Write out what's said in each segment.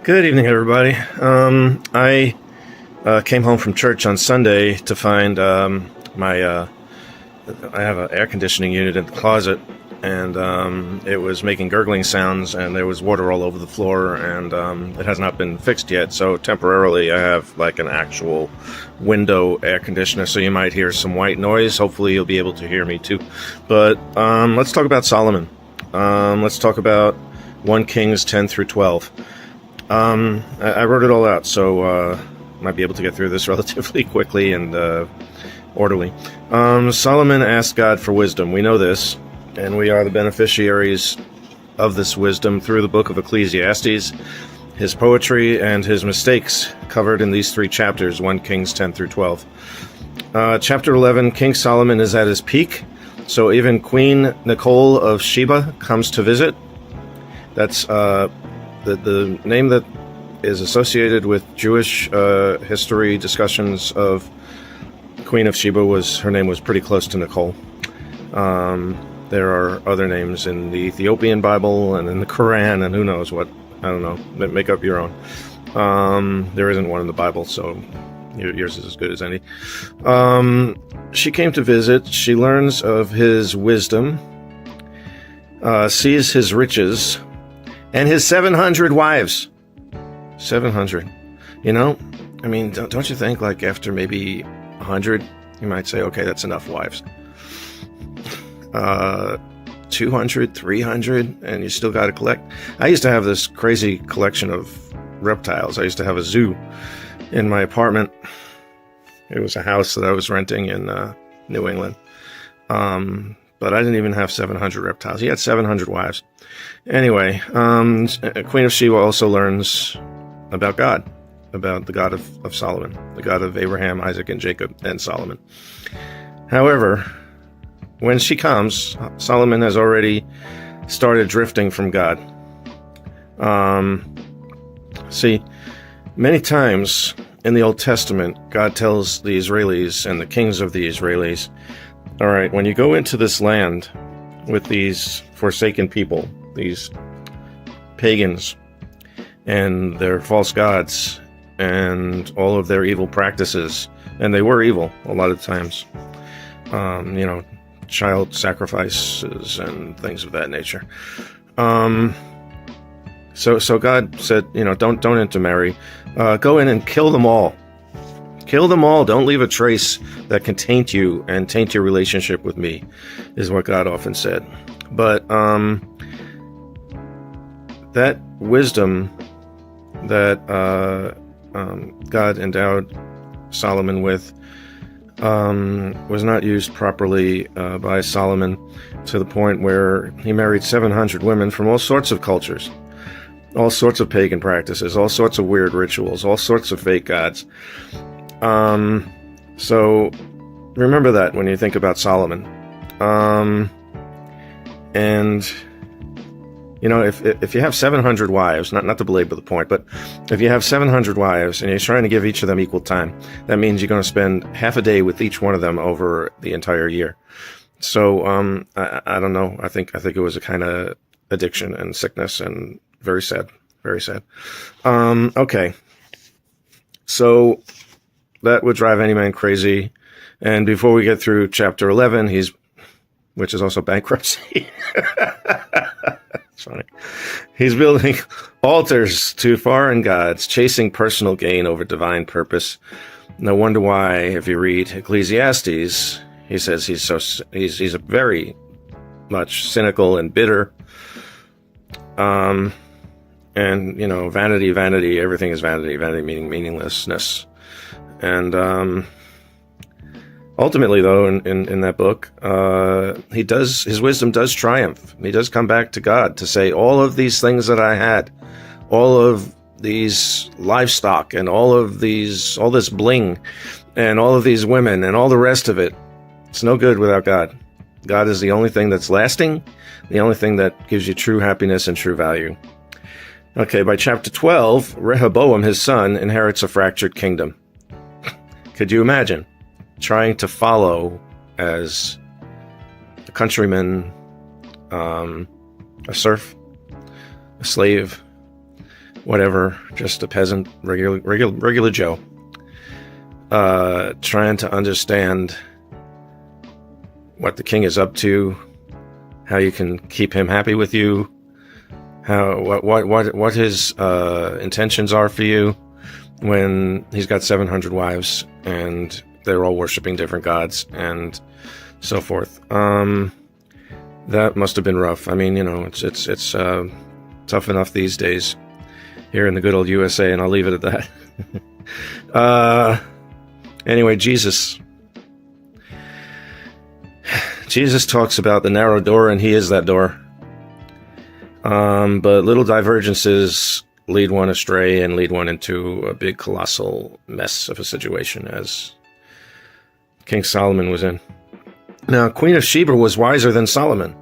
Good evening, everybody. I came home from church on Sunday to find I have an air conditioning unit in the closet, and it was making gurgling sounds, and there was water all over the floor, and it has not been fixed yet. So temporarily, I have like an actual window air conditioner, so you might hear some white noise. Hopefully, you'll be able to hear me too. But let's talk about Solomon. Let's talk about 1 Kings 10 through 12. I wrote it all out, so might be able to get through this relatively quickly and orderly. Solomon asked God for wisdom. We know this, and we are the beneficiaries of this wisdom through the book of Ecclesiastes, his poetry, and his mistakes covered in these 3 chapters, 1 Kings 10 through 12. Chapter 11, King Solomon is at his peak, so even Queen Nicole of Sheba comes to visit. That's the name that is associated with Jewish history discussions of Queen of Sheba her name was pretty close to Nicole. There are other names in the Ethiopian Bible and in the Quran and who knows what. I don't know. Make up your own. There isn't one in the Bible, so yours is as good as any. She came to visit. She learns of his wisdom, sees his riches, and his 700 wives. 700. You know, I mean, don't you think, like, after maybe 100, you might say, okay, that's enough wives. 200, 300, and you still got to collect. I used to have this crazy collection of reptiles. I used to have a zoo in my apartment. It was a house that I was renting in New England. But I didn't even have 700 reptiles. He had 700 wives. Anyway, Queen of Sheba also learns about God, about the God of Solomon, the God of Abraham, Isaac, and Jacob, and Solomon. However, when she comes, Solomon has already started drifting from God. See, many times in the Old Testament, God tells the Israelis and the kings of the Israelis, all right, when you go into this land with these forsaken people, these pagans, and their false gods, and all of their evil practices, and they were evil a lot of times, child sacrifices and things of that nature. So God said, don't intermarry. Go in and kill them all. Kill them all. Don't leave a trace that can taint you and taint your relationship with me, is what God often said. But that wisdom that God endowed Solomon with was not used properly by Solomon, to the point where he married 700 women from all sorts of cultures, all sorts of pagan practices, all sorts of weird rituals, all sorts of fake gods. So remember that when you think about Solomon. And if you have 700 wives, not to belabor the point, but if you have 700 wives and you're trying to give each of them equal time, that means you're going to spend half a day with each one of them over the entire year. So I don't know. I think it was a kind of addiction and sickness, and very sad, very sad. Okay, so that would drive any man crazy. And before we get through chapter 11, which is also bankruptcy. It's funny. He's building altars to foreign gods, chasing personal gain over divine purpose. No wonder why, if you read Ecclesiastes, he says he's a very much cynical and bitter. And vanity, vanity, everything is vanity, vanity meaning meaninglessness. And ultimately, though, in that book, his wisdom does triumph. He does come back to God to say, all of these things that I had, all of these livestock, and all this bling, and all of these women, and all the rest of it, it's no good without God. God is the only thing that's lasting, the only thing that gives you true happiness and true value. Okay, by chapter 12, Rehoboam, his son, inherits a fractured kingdom. Could you imagine trying to follow as a countryman, a serf, a slave, whatever, just a peasant, regular Joe, trying to understand what the king is up to, how you can keep him happy with you, what his intentions are for you when he's got 700 wives and they're all worshiping different gods and so forth. That must have been rough. I mean, it's tough enough these days here in the good old USA, and I'll leave it at that. Anyway, Jesus talks about the narrow door, and he is that door. But little divergences lead one astray and lead one into a big, colossal mess of a situation, as King Solomon was in. Now, Queen of Sheba was wiser than Solomon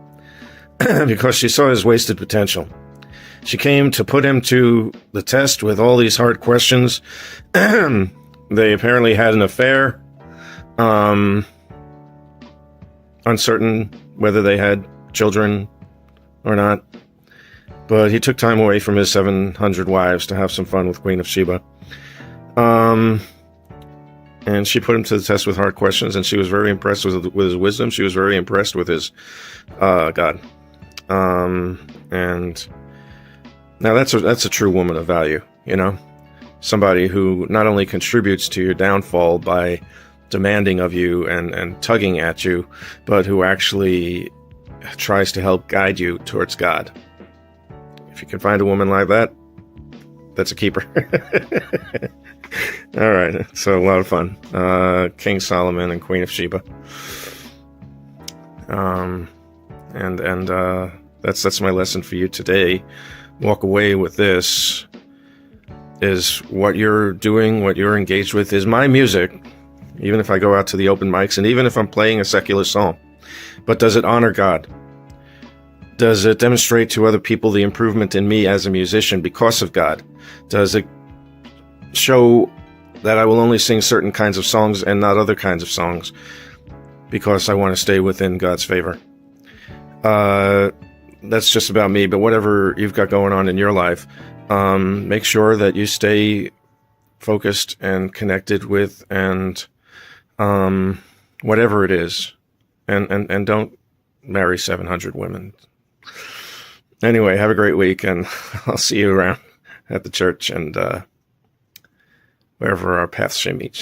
because she saw his wasted potential. She came to put him to the test with all these hard questions. They apparently had an affair. Uncertain whether they had children or not. But he took time away from his 700 wives to have some fun with Queen of Sheba. And she put him to the test with hard questions, and she was very impressed with his wisdom. She was very impressed with his God. And now that's a true woman of value, somebody who not only contributes to your downfall by demanding of you and tugging at you, but who actually tries to help guide you towards God. If you can find a woman like that, that's a keeper. All right, so a lot of fun. King Solomon and Queen of Sheba. And that's my lesson for you today. Walk away with this. Is what you're doing, what you're engaged with, is my music, even if I go out to the open mics and even if I'm playing a secular song. But does it honor God? Does it demonstrate to other people the improvement in me as a musician because of God? Does it show that I will only sing certain kinds of songs and not other kinds of songs because I want to stay within God's favor? That's just about me, but whatever you've got going on in your life, make sure that you stay focused and connected with and whatever it is, and don't marry 700 women. Anyway, have a great week, and I'll see you around at the church and wherever our paths shall meet.